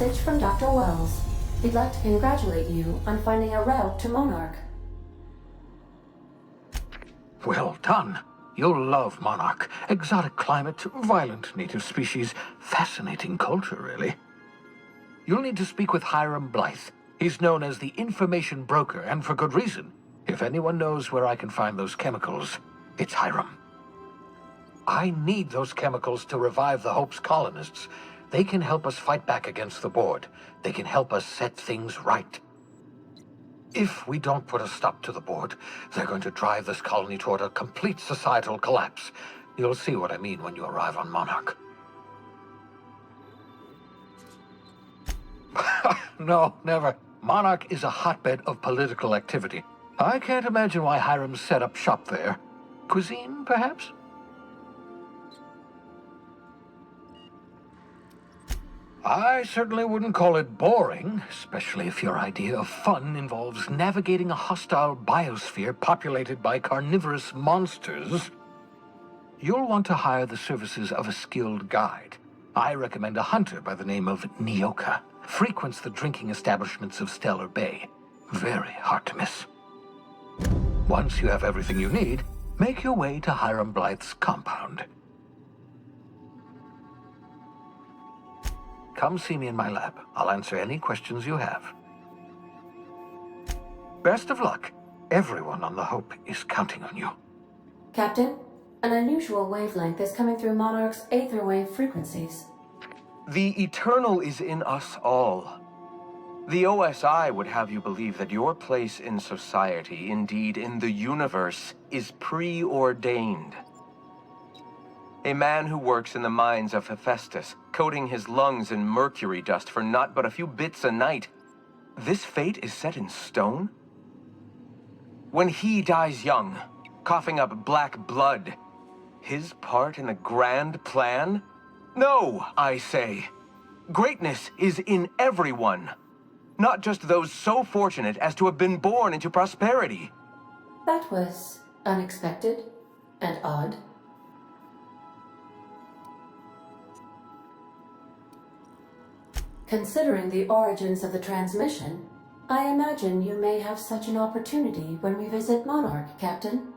Message from Dr. Wells. He'd like to congratulate you on finding a route to Monarch. Well done. You'll love Monarch. Exotic climate, violent native species, fascinating culture, really. You'll need to speak with Hiram Blythe. He's known as the information broker, and for good reason. If anyone knows where I can find those chemicals, it's Hiram. I need those chemicals to revive the Hope's colonists. They can help us fight back against the Board. They can help us set things right. If we don't put a stop to the Board, they're going to drive this colony toward a complete societal collapse. You'll see what I mean when you arrive on Monarch. No, never. Monarch is a hotbed of political activity. I can't imagine why Hiram set up shop there. Cuisine, perhaps? I certainly wouldn't call it boring, especially if your idea of fun involves navigating a hostile biosphere populated by carnivorous monsters. You'll want to hire the services of a skilled guide. I recommend a hunter by the name of Nyoka. Frequents the drinking establishments of Stellar Bay. Very hard to miss. Once you have everything you need, make your way to Hiram Blythe's compound. Come see me in my lab. I'll answer any questions you have. Best of luck. Everyone on the Hope is counting on you. Captain, an unusual wavelength is coming through Monarch's aether wave frequencies. The eternal is in us all. The OSI would have you believe that your place in society, indeed in the universe, is preordained. A man who works in the mines of Hephaestus, coating his lungs in mercury dust for not but a few bits a night. This fate is set in stone? When he dies young, coughing up black blood, his part in the grand plan? No, I say. Greatness is in everyone, not just those so fortunate as to have been born into prosperity. That was unexpected and odd. Considering the origins of the transmission, I imagine you may have such an opportunity when we visit Monarch, Captain.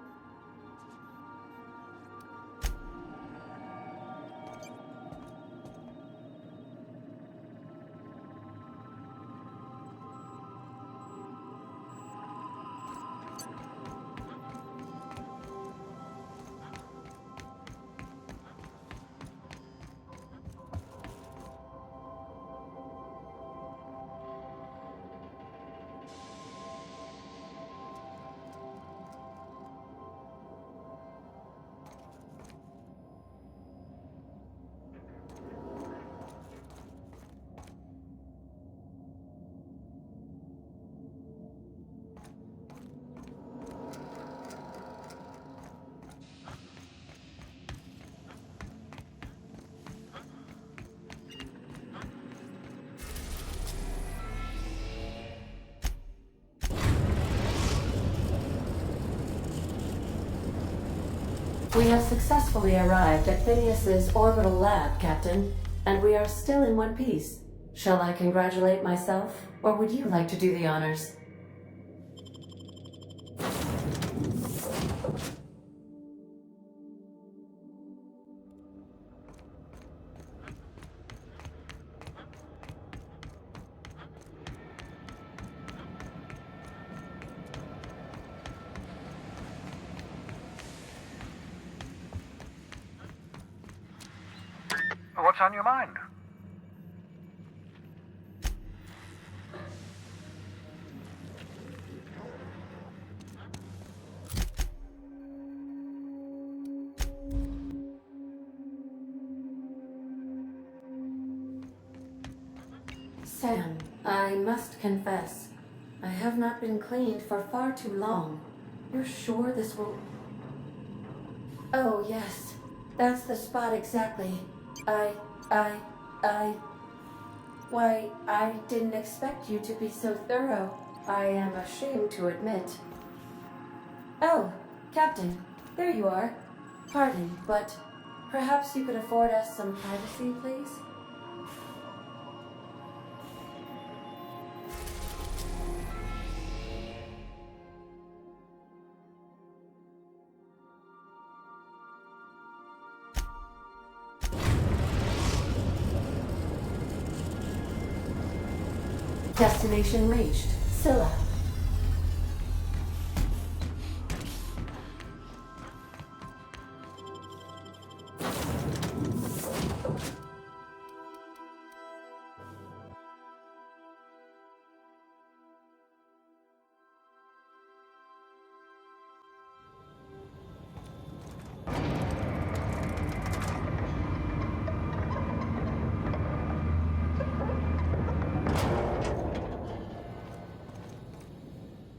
We have successfully arrived at Phineas's orbital lab, Captain, and we are still in one piece. Shall I congratulate myself, or would you like to do the honors? What's on your mind? Sam, I must confess, I have not been cleaned for far too long. You're sure this will... Oh, yes. That's the spot exactly. Why, I didn't expect you to be so thorough. I am ashamed to admit. Oh, Captain, there you are. Pardon, but perhaps you could afford us some privacy, please? Destination reached. Scylla.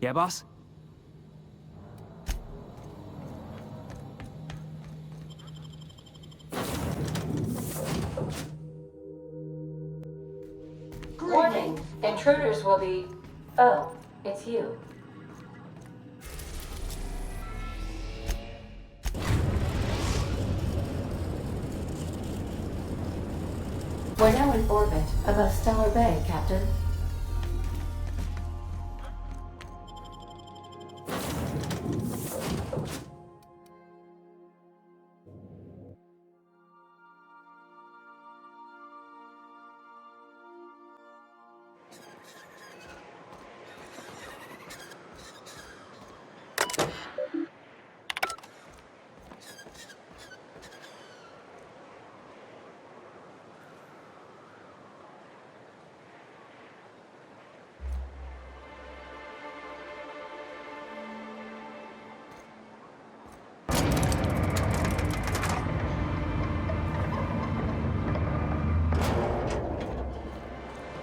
Yeah, boss? Warning. Intruders will be... Oh, it's you. We're now in orbit above Stellar Bay, Captain.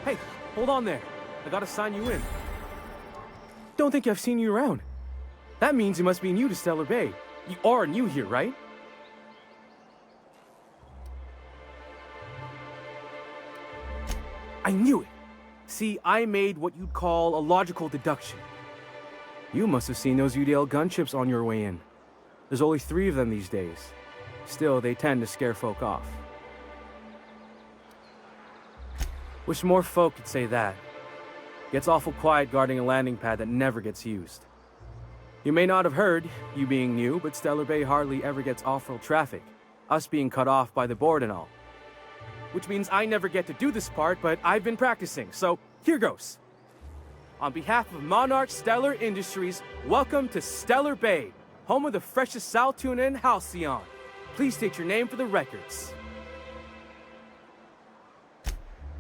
Hey, hold on there. I gotta sign you in. Don't think I've seen you around. That means you must be new to Stellar Bay. You are new here, right? I knew it. See, I made what you'd call a logical deduction. You must have seen those UDL gunships on your way in. There's only 3 of them these days. Still, they tend to scare folk off. Wish more folk could say that. Gets awful quiet guarding a landing pad that never gets used. You may not have heard, you being new, but Stellar Bay hardly ever gets off-world traffic, us being cut off by the board and all. Which means I never get to do this part, but I've been practicing, so here goes. On behalf of Monarch Stellar Industries, welcome to Stellar Bay, home of the freshest sal tuna and halcyon. Please state your name for the records.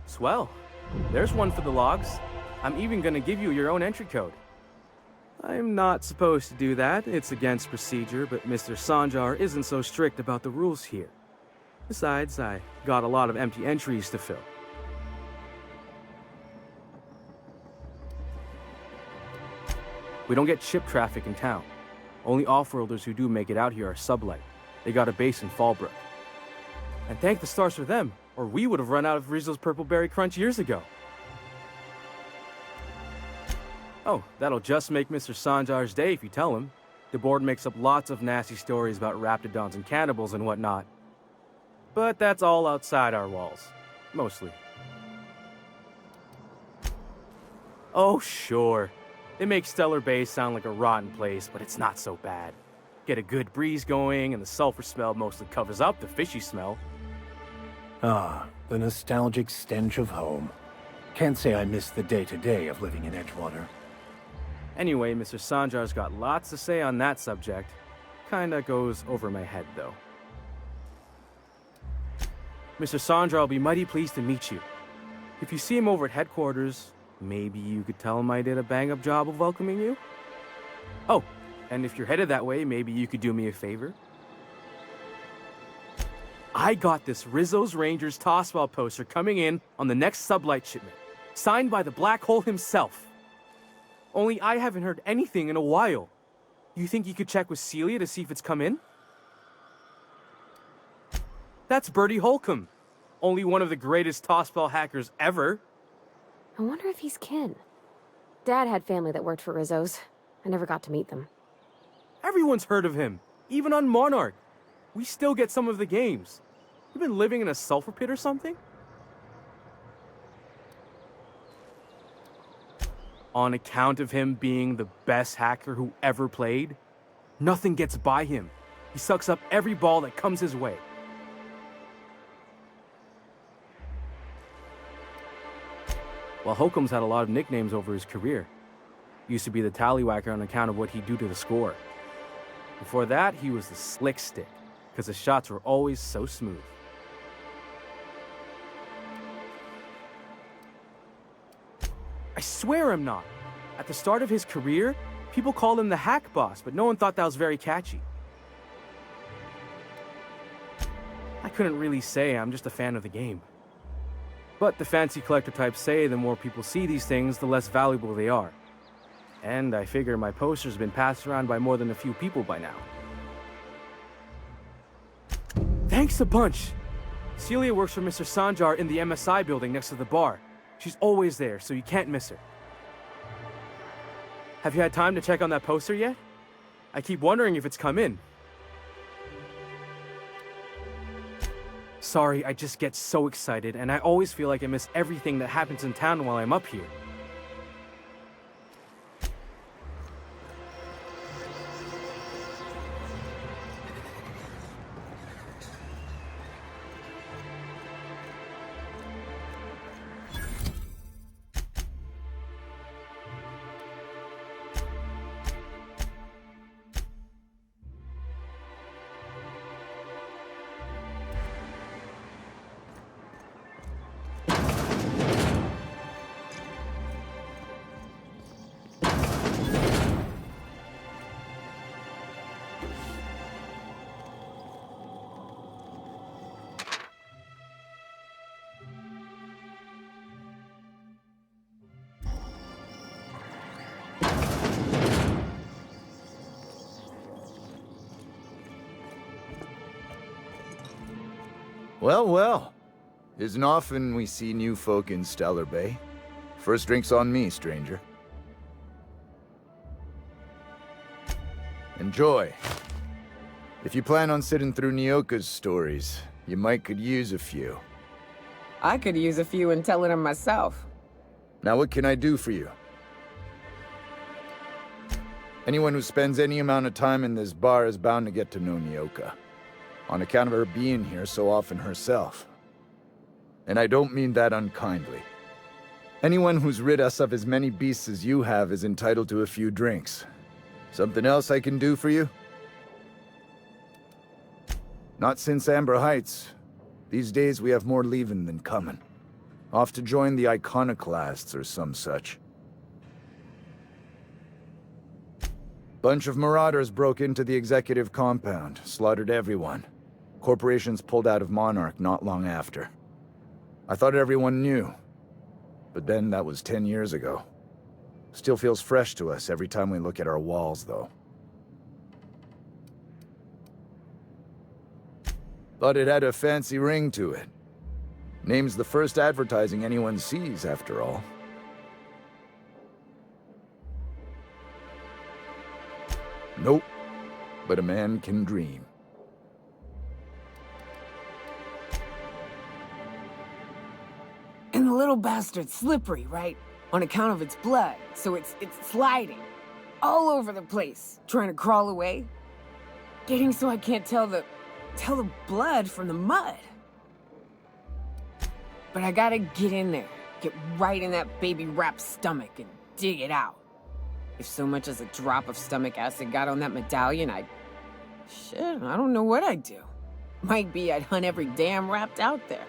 Swell. There's one for the logs. I'm even gonna give you your own entry code. I'm not supposed to do that. It's against procedure, but Mr. Sanjar isn't so strict about the rules here. Besides, I got a lot of empty entries to fill. We don't get ship traffic in town. Only off-worlders who do make it out here are sublight. They got a base in Fallbrook. And thank the stars for them, or we would have run out of Rizzo's Purple Berry Crunch years ago. Oh, that'll just make Mr. Sanjar's day if you tell him. The board makes up lots of nasty stories about raptidons and cannibals and whatnot. But that's all outside our walls. Mostly. Oh, sure. It makes Stellar Bay sound like a rotten place, but it's not so bad. Get a good breeze going, and the sulfur smell mostly covers up the fishy smell. Ah, the nostalgic stench of home. Can't say I miss the day-to-day of living in Edgewater. Anyway, Mr. Sanjar's got lots to say on that subject. Kinda goes over my head, though. Mr. Sanjar will be mighty pleased to meet you. If you see him over at headquarters, maybe you could tell him I did a bang-up job of welcoming you? Oh, and if you're headed that way, maybe you could do me a favor? I got this Rizzo's Rangers Tossball poster coming in on the next sublight shipment, signed by the Black Hole himself. Only I haven't heard anything in a while. You think you could check with Celia to see if it's come in? That's Bertie Holcomb, only one of the greatest Tossball hackers ever. I wonder if he's kin. Dad had family that worked for Rizzo's. I never got to meet them. Everyone's heard of him, even on Monarch. We still get some of the games. You been living in a sulfur pit or something? On account of him being the best hacker who ever played, nothing gets by him. He sucks up every ball that comes his way. while Holcomb's had a lot of nicknames over his career. He used to be the tallywhacker on account of what he'd do to the score. Before that, he was the slick stick, because his shots were always so smooth. I swear I'm not. At the start of his career, people called him the hack boss, but no one thought that was very catchy. I couldn't really say, I'm just a fan of the game. But the fancy collector types say the more people see these things, the less valuable they are. And I figure my poster's been passed around by more than a few people by now. Thanks a bunch! Celia works for Mr. Sanjar in the MSI building next to the bar. She's always there, so you can't miss her. Have you had time to check on that poster yet? I keep wondering if it's come in. Sorry, I just get so excited, and I always feel like I miss everything that happens in town while I'm up here. Well, well. Isn't often we see new folk in Stellar Bay. First drink's on me, stranger. Enjoy. If you plan on sitting through Nyoka's stories, you might could use a few. I could use a few and telling them myself. Now what can I do for you? Anyone who spends any amount of time in this bar is bound to get to know Nyoka, on account of her being here so often herself. And I don't mean that unkindly. Anyone who's rid us of as many beasts as you have is entitled to a few drinks. Something else I can do for you? Not since Amber Heights. These days we have more leaving than coming. Off to join the Iconoclasts or some such. Bunch of marauders broke into the executive compound, slaughtered everyone. Corporations pulled out of Monarch not long after. I thought everyone knew. But then that was 10 years ago. Still feels fresh to us every time we look at our walls, though. Thought it had a fancy ring to it. Name's the first advertising anyone sees, after all. Nope. But a man can dream. And the little bastard's slippery, right? On account of its blood, so it's sliding. All over the place, trying to crawl away. Getting so I can't tell the blood from the mud. But I gotta get in there, get right in that baby-wrapped stomach and dig it out. If so much as a drop of stomach acid got on that medallion, shit, I don't know what I'd do. Might be I'd hunt every damn wrapped out there.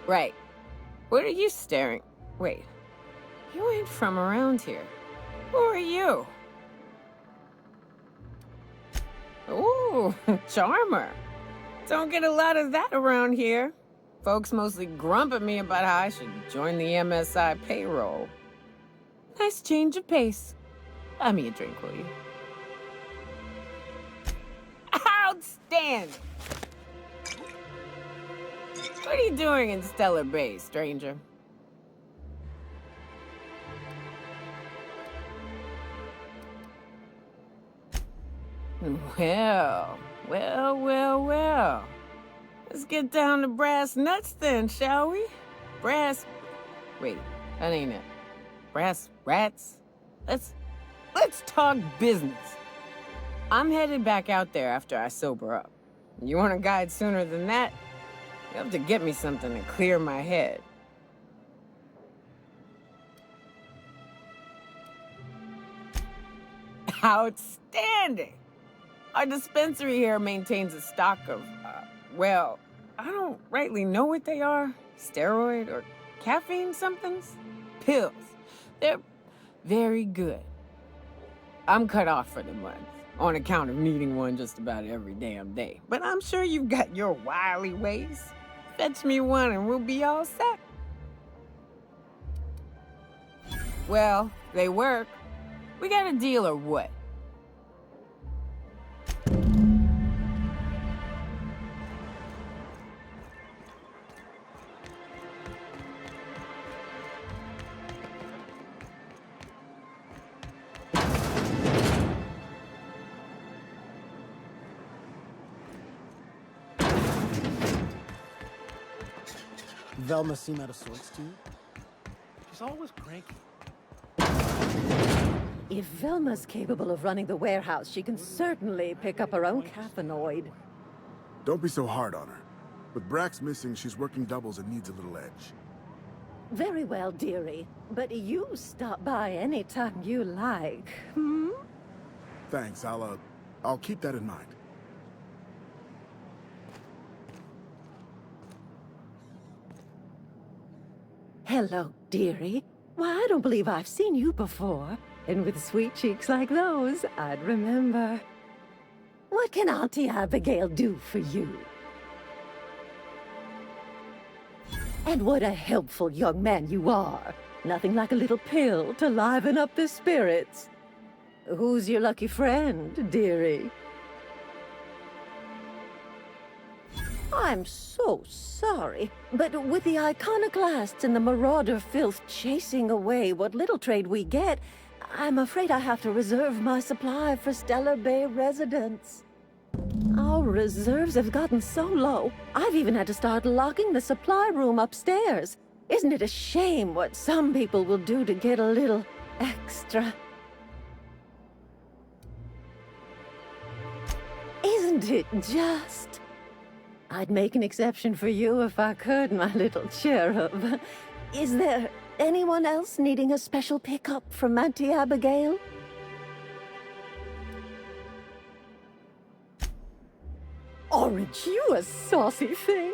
Right. What are you staring? Wait. You ain't from around here. Who are you? Ooh, charmer. Don't get a lot of that around here. Folks mostly grump at me about how I should join the MSI payroll. Nice change of pace. Buy me a drink, will you? Outstanding! What are you doing in Stellar Bay, stranger? Well. Let's get down to brass nuts then, shall we? Wait, that ain't it. Brass rats? Let's talk business. I'm headed back out there after I sober up. You want a guide sooner than that? You have to get me something to clear my head. Outstanding! Our dispensary here maintains a stock of, well, I don't rightly know what they are. Steroid or caffeine somethings? Pills. They're very good. I'm cut off for the month, on account of needing one just about every damn day. But I'm sure you've got your wily ways. Fetch me one and we'll be all set. Well, they work. We got a deal or what? Velma seem out of sorts to you? She's always cranky. If Velma's capable of running the warehouse, she can certainly pick up her own caffeinoid. Don't be so hard on her. With Brax missing, she's working doubles and needs a little edge. Very well, dearie. But you stop by anytime you like, hmm? Thanks, I'll keep that in mind. Hello, dearie. Why, I don't believe I've seen you before. And with sweet cheeks like those, I'd remember. What can Auntie Abigail do for you? And what a helpful young man you are. Nothing like a little pill to liven up the spirits. Who's your lucky friend, dearie? I'm so sorry, but with the iconoclasts and the marauder filth chasing away what little trade we get, I'm afraid I have to reserve my supply for Stellar Bay residents. Our reserves have gotten so low, I've even had to start locking the supply room upstairs. Isn't it a shame what some people will do to get a little extra? Isn't it just? I'd make an exception for you if I could, my little cherub. Is there anyone else needing a special pickup from Auntie Abigail? Aren't you a saucy thing?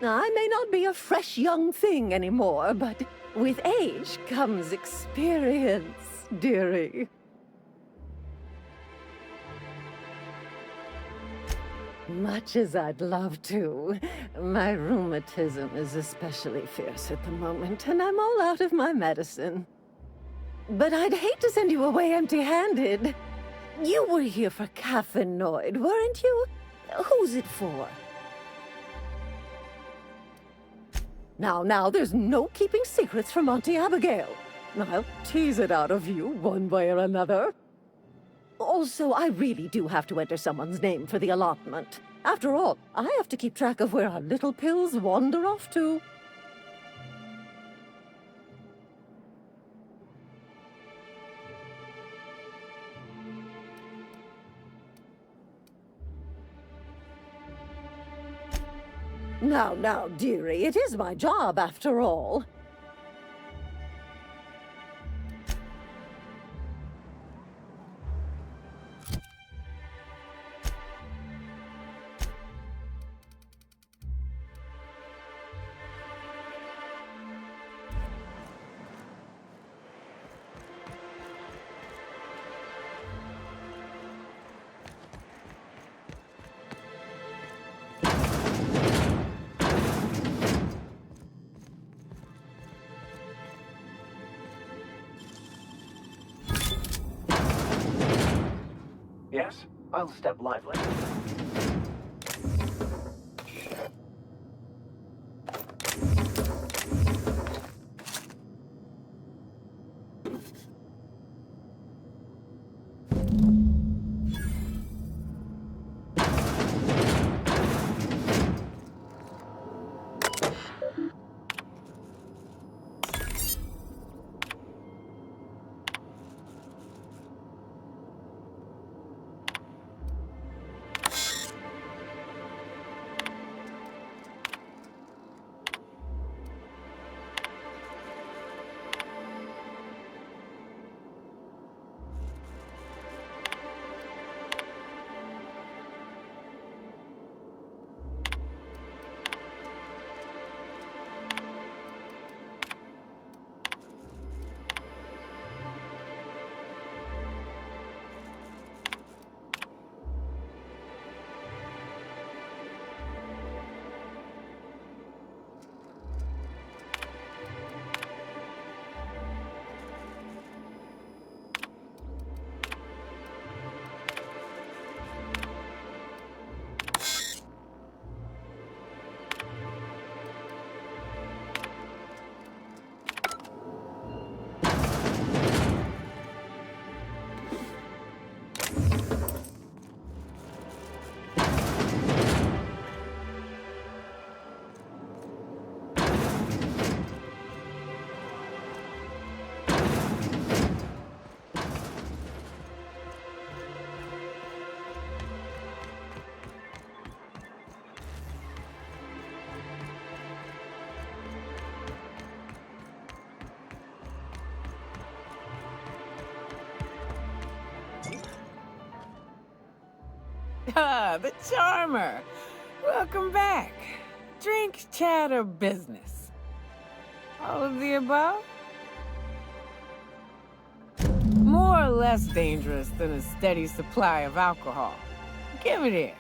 I may not be a fresh young thing anymore, but with age comes experience, dearie. Much as I'd love to, my rheumatism is especially fierce at the moment, and I'm all out of my medicine. But I'd hate to send you away empty-handed. You were here for caffeinoid, weren't you? Who's it for? Now, there's no keeping secrets from Auntie Abigail. I'll tease it out of you one way or another. Also, I really do have to enter someone's name for the allotment. After all, I have to keep track of where our little pills wander off to. Now, dearie, it is my job after all. Yes, I'll step lively. Ah, the charmer. Welcome back. Drink, chat, or business? All of the above? More or less dangerous than a steady supply of alcohol. Give it here.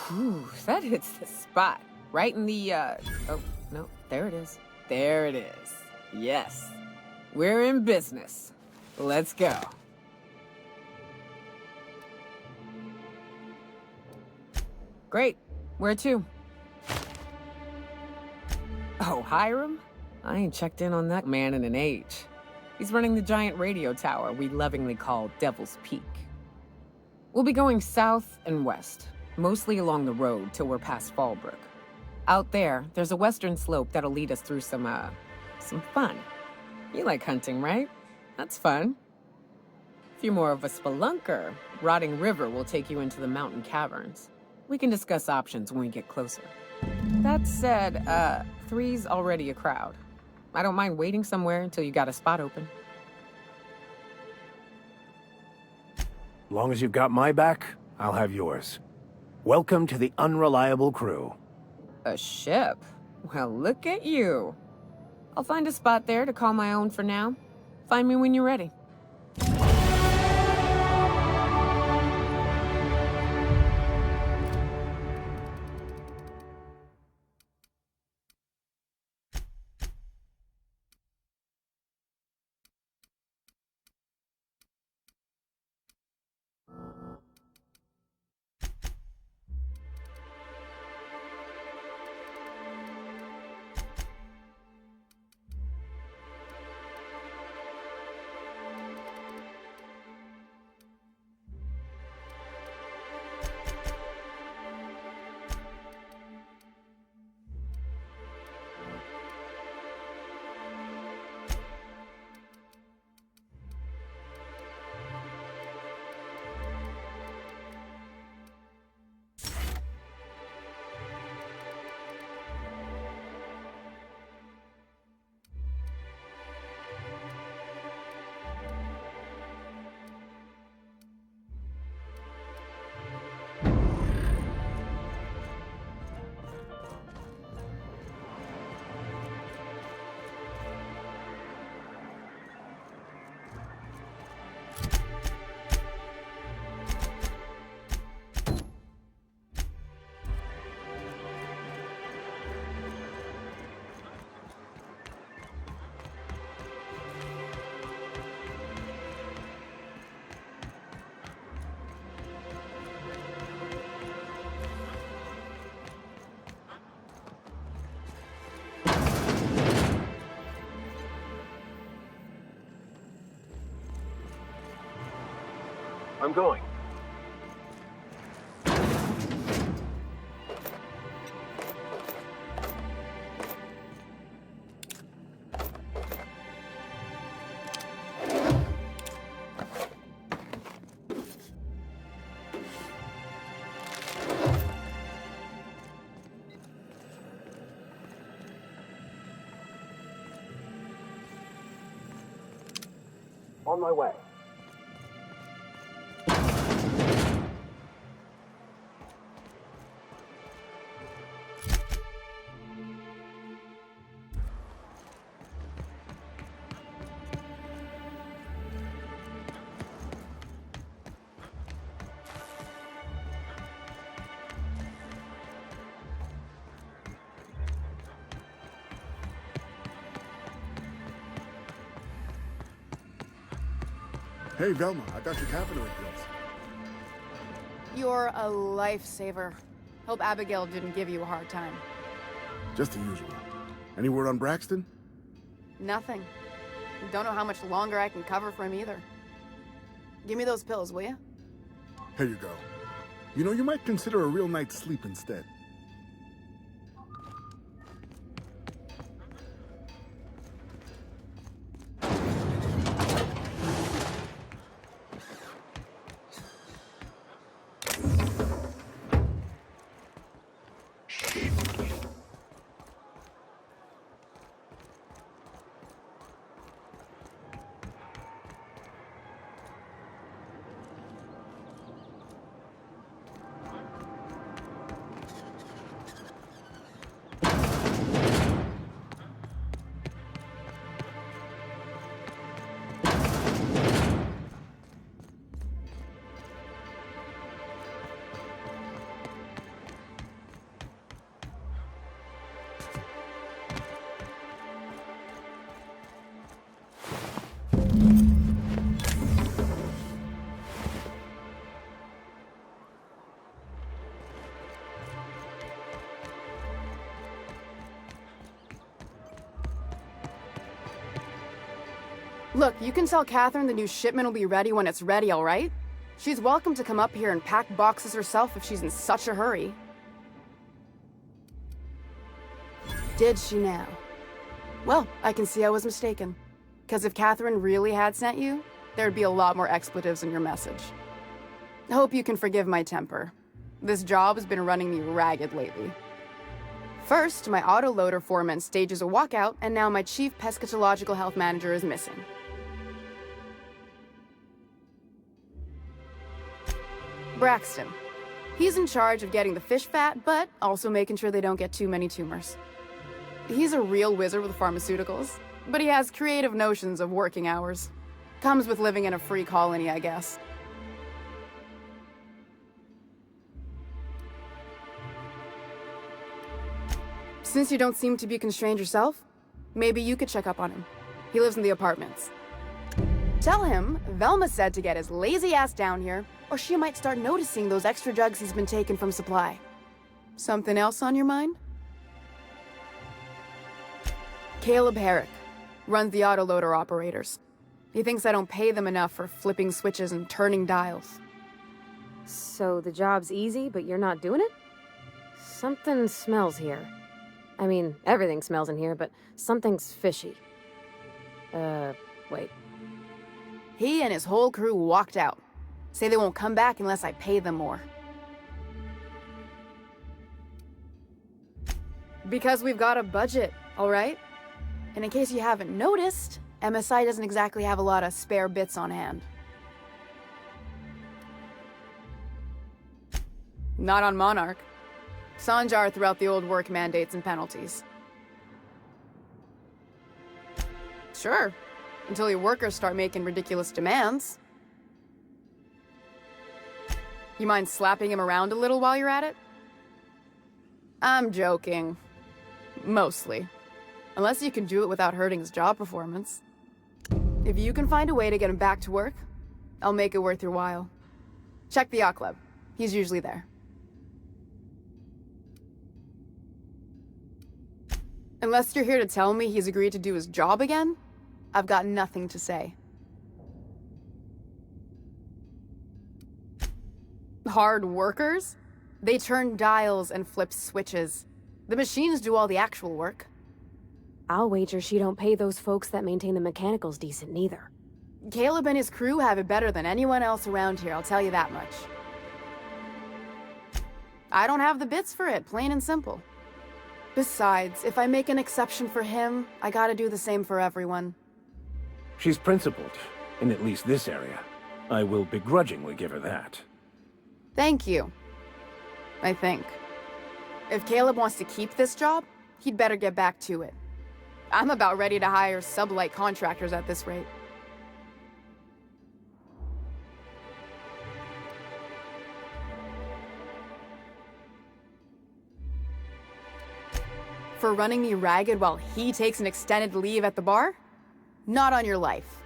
Whew, that hits the spot. Right in the, oh, no, there it is. There it is. Yes. We're in business. Let's go. Great. Where to? Oh, Hiram? I ain't checked in on that man in an age. He's running the giant radio tower we lovingly call Devil's Peak. We'll be going south and west, mostly along the road till we're past Fallbrook. Out there, there's a western slope that'll lead us through some fun. You like hunting, right? That's fun. If you're more of a spelunker, Rotting River will take you into the mountain caverns. We can discuss options when we get closer. That said, 3's already a crowd. I don't mind waiting somewhere until you got a spot open. Long as you've got my back, I'll have yours. Welcome to the Unreliable Crew. A ship? Well, look at you. I'll find a spot there to call my own for now. Find me when you're ready. I'm going. On my way. Hey, Velma, I got your capital address. You're a lifesaver. Hope Abigail didn't give you a hard time. Just the usual. Any word on Braxton? Nothing. Don't know how much longer I can cover for him either. Give me those pills, will you? Here you go. You know, you might consider a real night's sleep instead. Look, you can tell Catherine the new shipment will be ready when it's ready, all right? She's welcome to come up here and pack boxes herself if she's in such a hurry. Did she now? Well, I can see I was mistaken. Because if Catherine really had sent you, there'd be a lot more expletives in your message. Hope you can forgive my temper. This job has been running me ragged lately. First, my autoloader foreman stages a walkout, and now my chief pescatological health manager is missing. Braxton. He's in charge of getting the fish fat, but also making sure they don't get too many tumors. He's a real wizard with pharmaceuticals, but he has creative notions of working hours. Comes with living in a free colony, I guess. Since you don't seem to be constrained yourself, maybe you could check up on him. He lives in the apartments. Tell him Velma said to get his lazy ass down here, or she might start noticing those extra drugs he's been taking from supply. Something else on your mind? Caleb Herrick runs the autoloader operators. He thinks I don't pay them enough for flipping switches and turning dials. So the job's easy, but you're not doing it? Something smells here. I mean, everything smells in here, but something's fishy. Wait. He and his whole crew walked out. Say they won't come back unless I pay them more. Because we've got a budget, all right? And in case you haven't noticed, MSI doesn't exactly have a lot of spare bits on hand. Not on Monarch. Sanjar threw out the old work mandates and penalties. Sure, until your workers start making ridiculous demands. You mind slapping him around a little while you're at it? I'm joking. Mostly. Unless you can do it without hurting his job performance. If you can find a way to get him back to work, I'll make it worth your while. Check the yacht club. He's usually there. Unless you're here to tell me he's agreed to do his job again, I've got nothing to say. Hard workers? They turn dials and flip switches. The machines do all the actual work. I'll wager she don't pay those folks that maintain the mechanicals decent neither. Caleb and his crew have it better than anyone else around here, I'll tell you that much. I don't have the bits for it, plain and simple. Besides, if I make an exception for him, I gotta do the same for everyone. She's principled, in at least this area. I will begrudgingly give her that. Thank you. I think. If Caleb wants to keep this job, he'd better get back to it. I'm about ready to hire sublight contractors at this rate. For running me ragged while he takes an extended leave at the bar? Not on your life.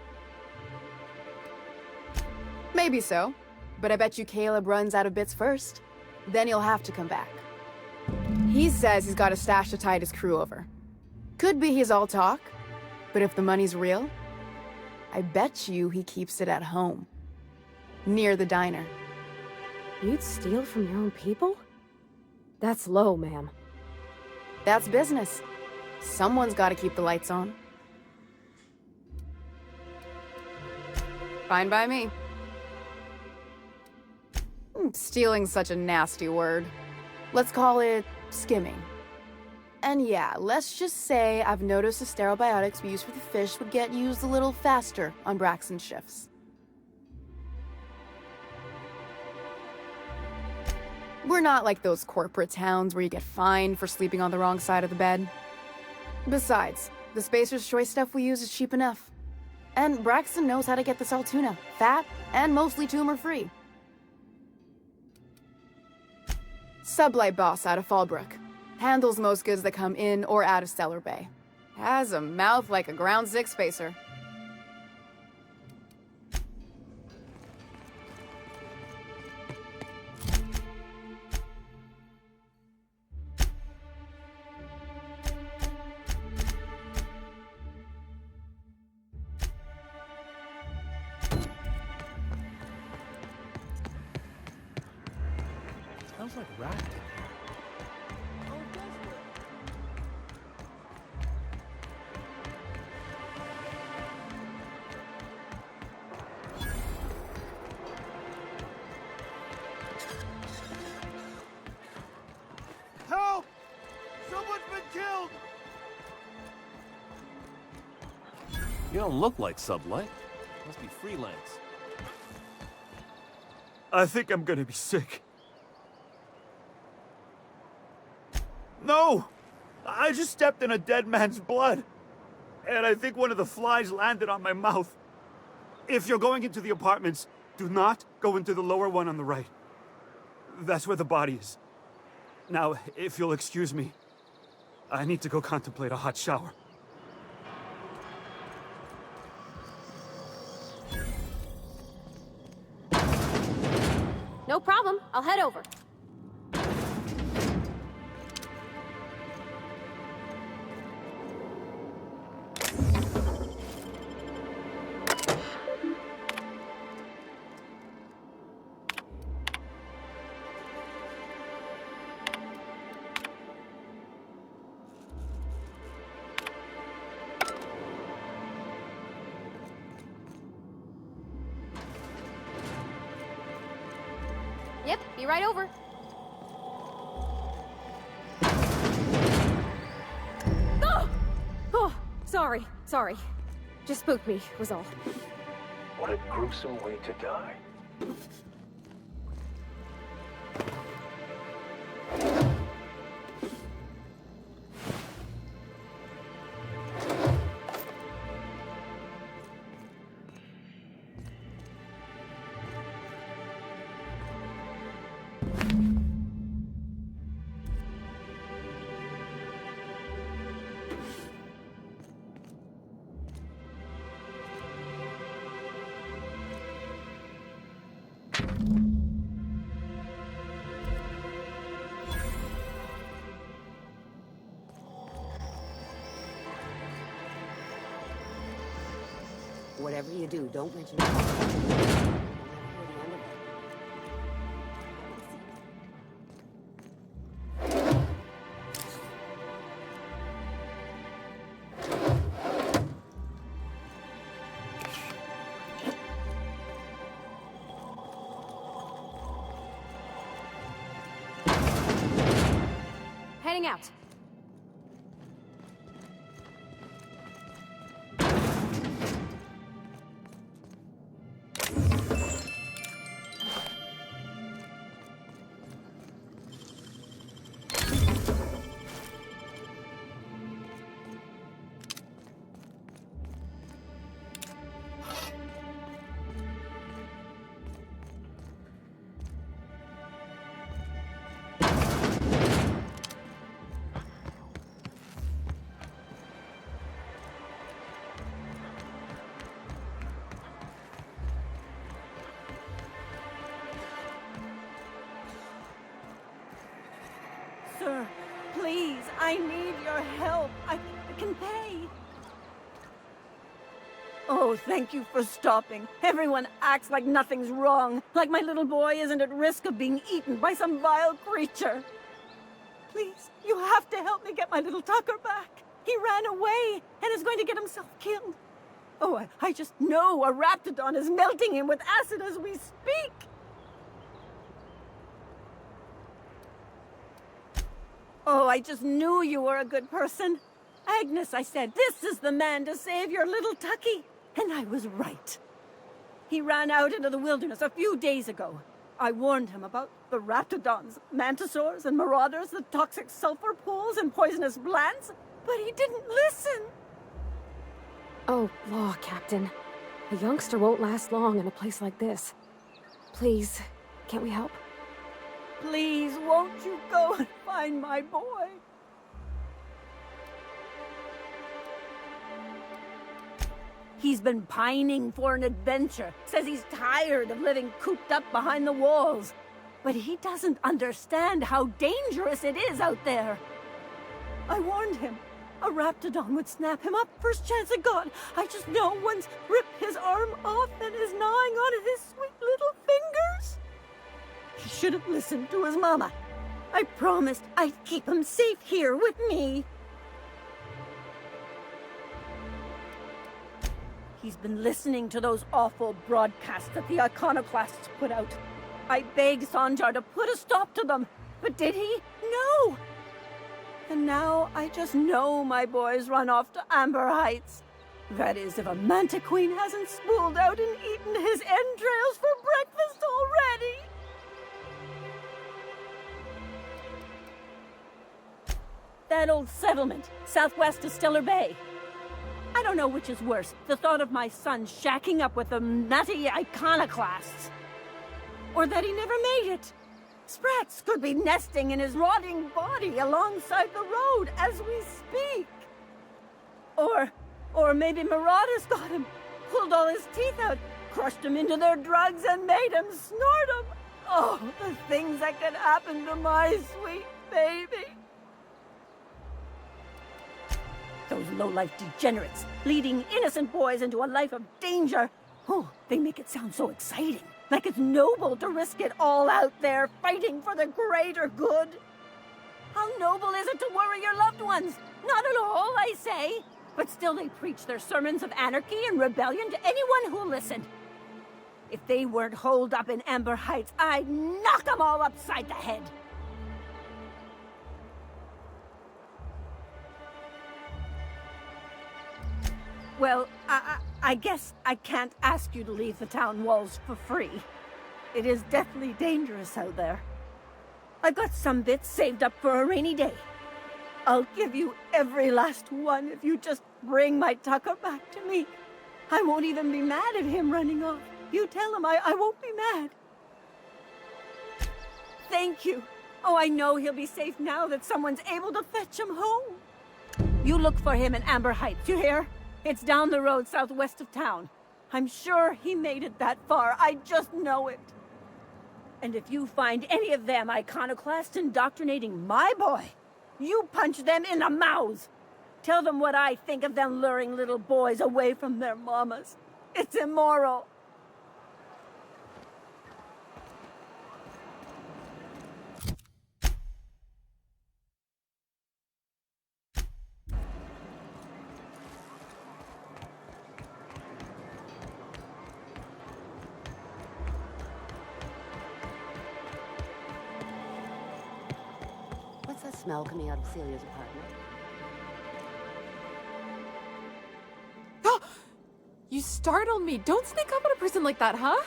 Maybe so, but I bet you Caleb runs out of bits first. Then he'll have to come back. He says he's got a stash to tide his crew over. Could be he's all talk, but if the money's real, I bet you he keeps it at home. Near the diner. You'd steal from your own people? That's low, ma'am. That's business. Someone's got to keep the lights on. Fine by me. Stealing's such a nasty word. Let's call it skimming. And yeah, let's just say I've noticed the sterile biotics we use for the fish would get used a little faster on Braxton's shifts. We're not like those corporate towns where you get fined for sleeping on the wrong side of the bed. Besides, the Spacer's Choice stuff we use is cheap enough. And Braxton knows how to get this all tuna, fat, and mostly tumor-free. Sublight boss out of Fallbrook. Handles most goods that come in or out of Stellar Bay. Has a mouth like a Ground 6 spacer. Smells like rafting. Help! Someone's been killed! You don't look like Sublight. Must be freelance. I think I'm gonna be sick. No! I just stepped in a dead man's blood. And I think one of the flies landed on my mouth. If you're going into the apartments, do not go into the lower one on the right. That's where the body is. Now, if you'll excuse me, I need to go contemplate a hot shower. No problem. I'll head over. Yep, be right over. Oh! Oh, sorry. Just spooked me, was all. What a gruesome way to die. Whatever you do, don't mention it. Heading out. Sir, please, I need your help. I can pay. Oh, thank you for stopping. Everyone acts like nothing's wrong, like my little boy isn't at risk of being eaten by some vile creature. Please, you have to help me get my little Tucker back. He ran away and is going to get himself killed. Oh, I just know a raptidon is melting him with acid as we speak. Oh, I just knew you were a good person. Agnes, I said, this is the man to save your little Tucky. And I was right. He ran out into the wilderness a few days ago. I warned him about the raptidons, mantisaurs, and marauders, the toxic sulfur pools, and poisonous plants, but he didn't listen. Oh, law, Captain. A youngster won't last long in a place like this. Please, can't we help? Please, won't you go and find my boy? He's been pining for an adventure. Says he's tired of living cooped up behind the walls. But he doesn't understand how dangerous it is out there. I warned him. A raptidon would snap him up first chance it got. I just know one's ripped his arm off and is gnawing on his sweet little fingers. He should have listened to his mama. I promised I'd keep him safe here with me. He's been listening to those awful broadcasts that the iconoclasts put out. I begged Sanjar to put a stop to them, but did he? No! And now I just know my boy's run off to Amber Heights. That is, if a Manta Queen hasn't spooled out and eaten his entrails for breakfast already. That old settlement, southwest of Stellar Bay. I don't know which is worse, the thought of my son shacking up with the nutty iconoclasts, or that he never made it. Sprats could be nesting in his rotting body alongside the road as we speak. Or maybe Marauders got him, pulled all his teeth out, crushed him into their drugs and made him snort them. Oh, the things that could happen to my sweet baby. Those low-life degenerates, leading innocent boys into a life of danger. Oh, they make it sound so exciting. Like it's noble to risk it all out there, fighting for the greater good. How noble is it to worry your loved ones? Not at all, I say. But still they preach their sermons of anarchy and rebellion to anyone who'll listen. If they weren't holed up in Amber Heights, I'd knock them all upside the head. Well, I guess I can't ask you to leave the town walls for free. It is deathly dangerous out there. I've got some bits saved up for a rainy day. I'll give you every last one if you just bring my Tucker back to me. I won't even be mad at him running off. You tell him I won't be mad. Thank you. Oh, I know he'll be safe now that someone's able to fetch him home. You look for him in Amber Heights, you hear? It's down the road southwest of town. I'm sure he made it that far. I just know it. And if you find any of them iconoclasts indoctrinating my boy, you punch them in the mouths. Tell them what I think of them luring little boys away from their mamas. It's immoral. What's that smell coming out of Celia's apartment? You startled me. Don't sneak up on a person like that, huh?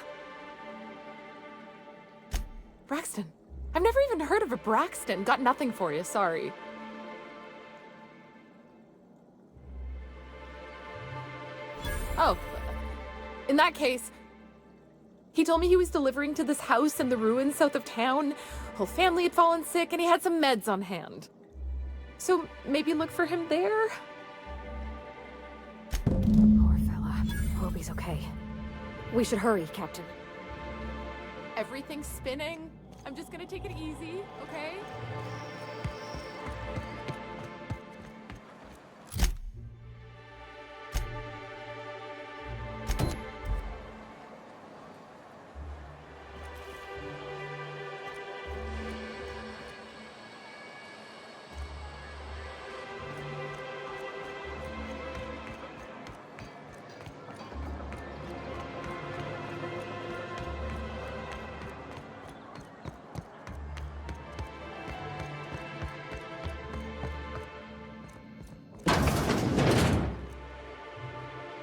Braxton. I've never even heard of a Braxton. Got nothing for you, sorry. Oh. In that case, he told me he was delivering to this house in the ruins south of town. Whole family had fallen sick and he had some meds on hand. So maybe look for him there? Poor fella. Hope he's okay. We should hurry, Captain. Everything's spinning. I'm just gonna take it easy, okay?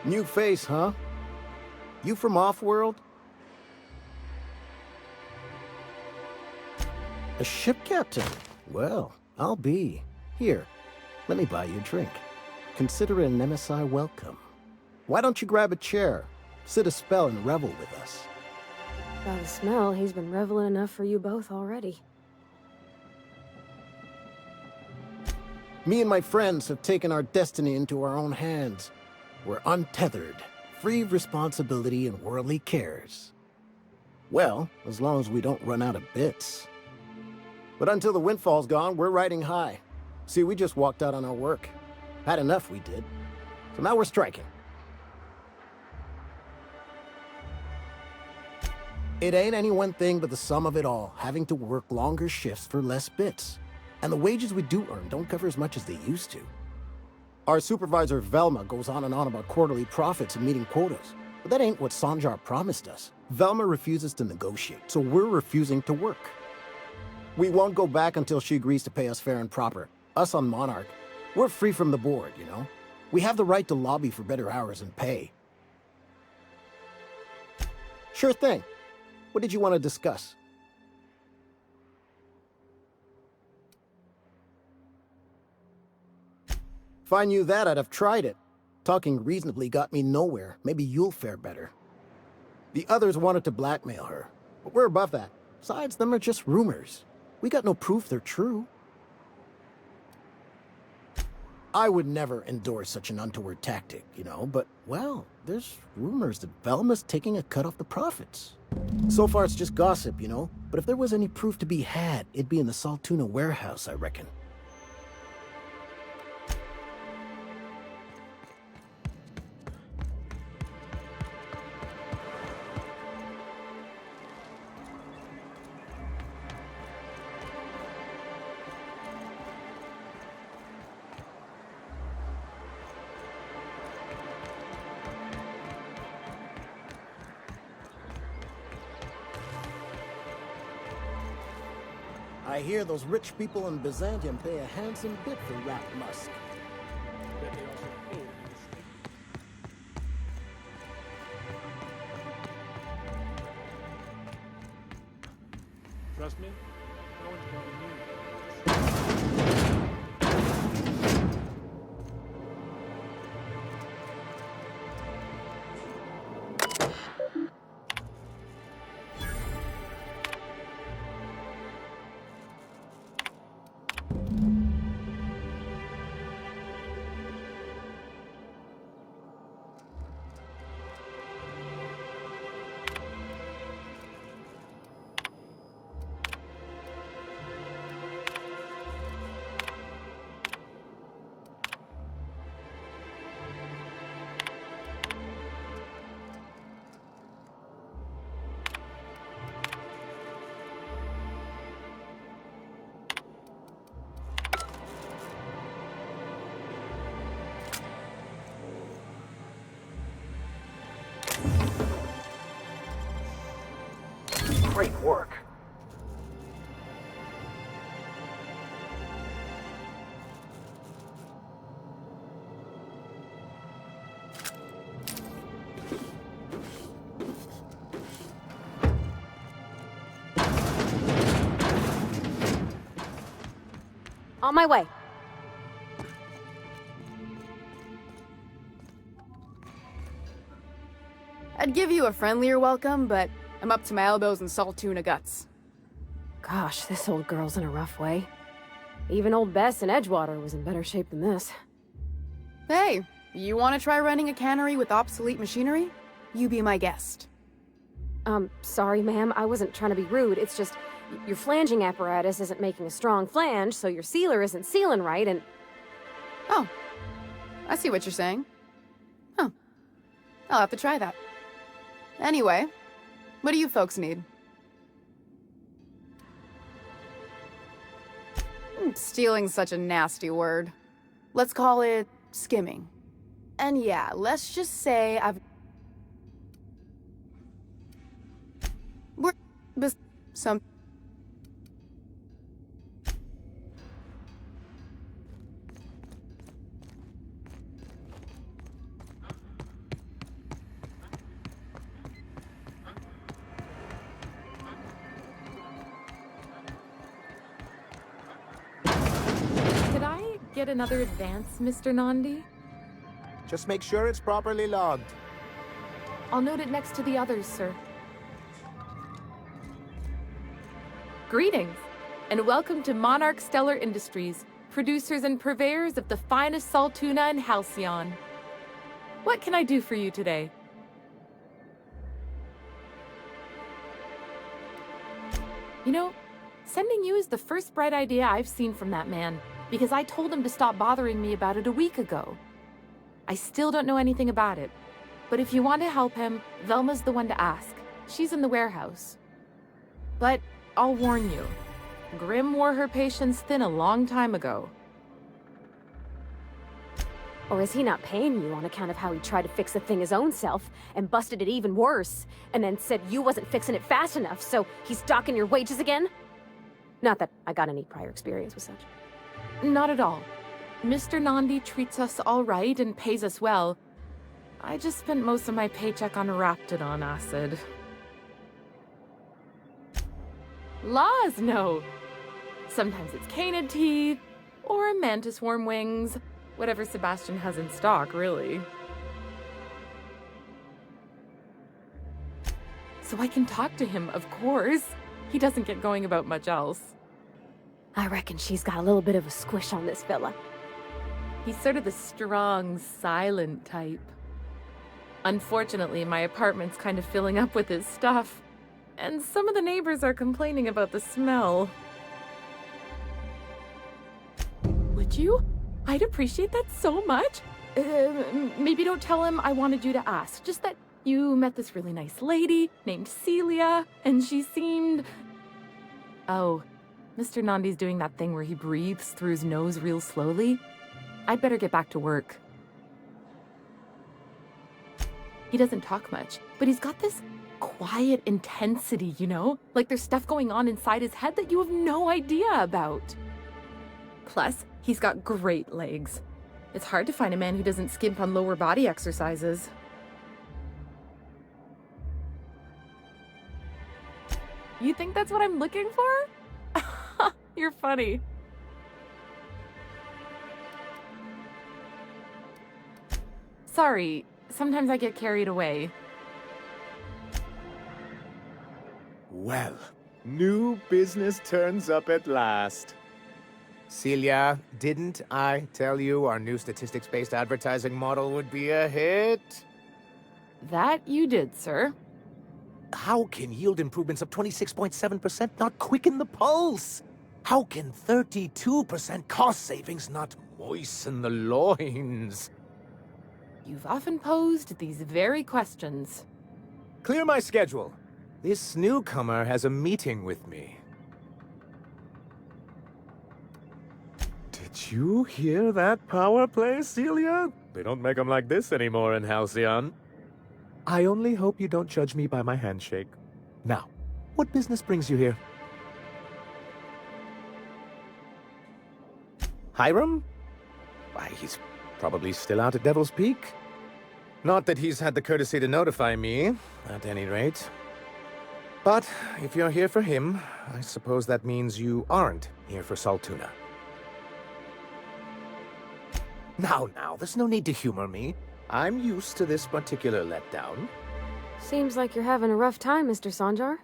New face, huh? You from Offworld? A ship captain? Well, I'll be. Here, let me buy you a drink. Consider it an MSI welcome. Why don't you grab a chair, sit a spell and revel with us? By the smell, he's been reveling enough for you both already. Me and my friends have taken our destiny into our own hands. We're untethered, free of responsibility and worldly cares. Well, as long as we don't run out of bits. But until the windfall's gone, we're riding high. See, we just walked out on our work. Had enough, we did. So now we're striking. It ain't any one thing but the sum of it all, having to work longer shifts for less bits. And the wages we do earn don't cover as much as they used to. Our supervisor, Velma, goes on and on about quarterly profits and meeting quotas. But that ain't what Sanjar promised us. Velma refuses to negotiate, so we're refusing to work. We won't go back until she agrees to pay us fair and proper. Us on Monarch, we're free from the board, you know? We have the right to lobby for better hours and pay. Sure thing. What did you want to discuss? If I knew that, I'd have tried it. Talking reasonably got me nowhere. Maybe you'll fare better. The others wanted to blackmail her, but we're above that. Besides, them are just rumors. We got no proof they're true. I would never endorse such an untoward tactic, you know, but, well, there's rumors that Velma's taking a cut off the profits. So far it's just gossip, you know, but if there was any proof to be had, it'd be in the Saltuna warehouse, I reckon. I hear those rich people in Byzantium pay a handsome bit for rat musk. Trust me? No one's going to be Great work. On my way. I'd give you a friendlier welcome, but I'm up to my elbows in salt tuna guts. Gosh, this old girl's in a rough way. Even old Bess in Edgewater was in better shape than this. Hey, you want to try running a cannery with obsolete machinery? You be my guest. Sorry, ma'am. I wasn't trying to be rude. It's just, your flanging apparatus isn't making a strong flange, so your sealer isn't sealing right, and... Oh, I see what you're saying. Huh. I'll have to try that. Anyway, what do you folks need? Stealing's such a nasty word. Let's call it skimming. And yeah, let's just say we're some... Could I get another advance, Mr. Nandi? Just make sure it's properly logged. I'll note it next to the others, sir. Greetings, and welcome to Monarch Stellar Industries, producers and purveyors of the finest salt tuna in Halcyon. What can I do for you today? You know, sending you is the first bright idea I've seen from that man, because I told him to stop bothering me about it a week ago. I still don't know anything about it, but if you want to help him, Velma's the one to ask. She's in the warehouse. But I'll warn you, Grim wore her patience thin a long time ago. Or is he not paying you on account of how he tried to fix the thing his own self and busted it even worse, and then said you wasn't fixing it fast enough, so he's docking your wages again? Not that I got any prior experience with such. Not at all. Mr. Nandi treats us all right and pays us well. I just spent most of my paycheck on Raptidon acid. Laws, no. Sometimes it's canid teeth, or mantis worm wings. Whatever Sebastian has in stock, really. So I can talk to him, of course. He doesn't get going about much else. I reckon she's got a little bit of a squish on this fella. He's sort of the strong, silent type. Unfortunately, my apartment's kind of filling up with his stuff, and some of the neighbors are complaining about the smell. Would you? I'd appreciate that so much. Maybe don't tell him I wanted you to ask. Just that you met this really nice lady named Celia, and she seemed... Oh, Mr. Nandi's doing that thing where he breathes through his nose real slowly. I'd better get back to work. He doesn't talk much, but he's got this quiet intensity, you know? Like there's stuff going on inside his head that you have no idea about. Plus, he's got great legs. It's hard to find a man who doesn't skimp on lower body exercises. You think that's what I'm looking for? You're funny. Sorry, sometimes I get carried away. Well, new business turns up at last. Celia, didn't I tell you our new statistics-based advertising model would be a hit? That you did, sir. How can yield improvements of 26.7% not quicken the pulse? How can 32% cost savings not moisten the loins? You've often posed these very questions. Clear my schedule. This newcomer has a meeting with me. Did you hear that power play, Celia? They don't make them like this anymore in Halcyon. I only hope you don't judge me by my handshake. Now, what business brings you here? Hiram? Why, he's probably still out at Devil's Peak. Not that he's had the courtesy to notify me, at any rate. But if you're here for him, I suppose that means you aren't here for Saltuna. Now, there's no need to humor me. I'm used to this particular letdown. Seems like you're having a rough time, Mr. Sanjar.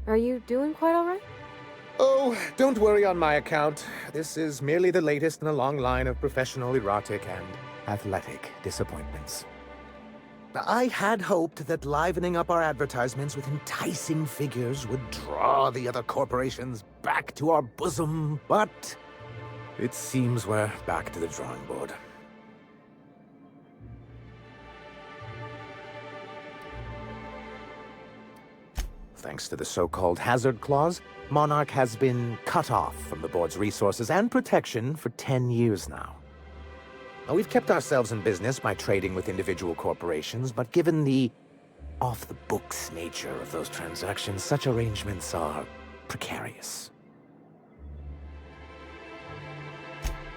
Are you doing quite all right? Oh, don't worry on my account. This is merely the latest in a long line of professional, erotic, and athletic disappointments. I had hoped that livening up our advertisements with enticing figures would draw the other corporations back to our bosom, but it seems we're back to the drawing board. Thanks to the so-called hazard clause, Monarch has been cut off from the board's resources and protection for 10 years now. Now, we've kept ourselves in business by trading with individual corporations, but given the off-the-books nature of those transactions, such arrangements are precarious.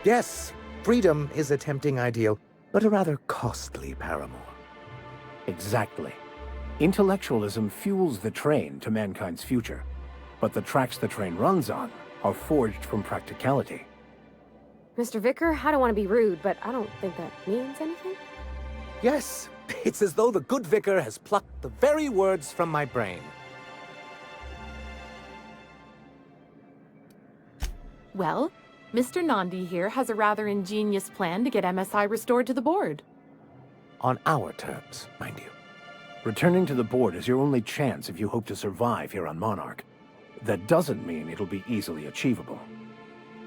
Yes, freedom is a tempting ideal, but a rather costly paramour. Exactly. Intellectualism fuels the train to mankind's future, but the tracks the train runs on are forged from practicality. Mr. Vicar, I don't want to be rude, but I don't think that means anything. Yes, it's as though the good vicar has plucked the very words from my brain. Well, Mr. Nandi here has a rather ingenious plan to get MSI restored to the board. On our terms, mind you. Returning to the board is your only chance if you hope to survive here on Monarch. That doesn't mean it'll be easily achievable.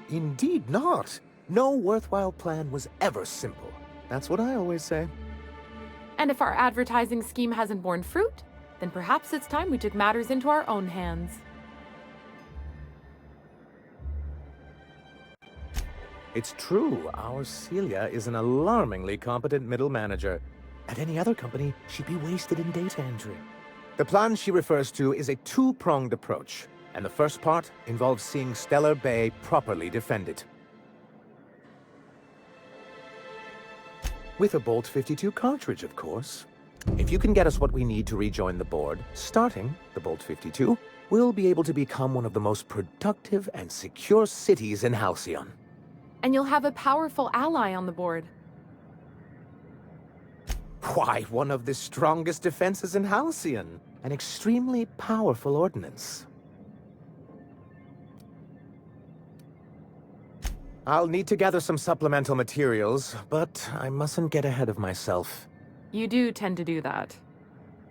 Indeed not. No worthwhile plan was ever simple. That's what I always say. And if our advertising scheme hasn't borne fruit, then perhaps it's time we took matters into our own hands. It's true, our Celia is an alarmingly competent middle manager. At any other company, she'd be wasted in data entry. The plan she refers to is a two-pronged approach, and the first part involves seeing Stellar Bay properly defended. With a Bolt 52 cartridge, of course. If you can get us what we need to rejoin the board, starting the Bolt 52, we'll be able to become one of the most productive and secure cities in Halcyon. And you'll have a powerful ally on the board. Why, one of the strongest defenses in Halcyon. An extremely powerful ordnance. I'll need to gather some supplemental materials, but I mustn't get ahead of myself. You do tend to do that.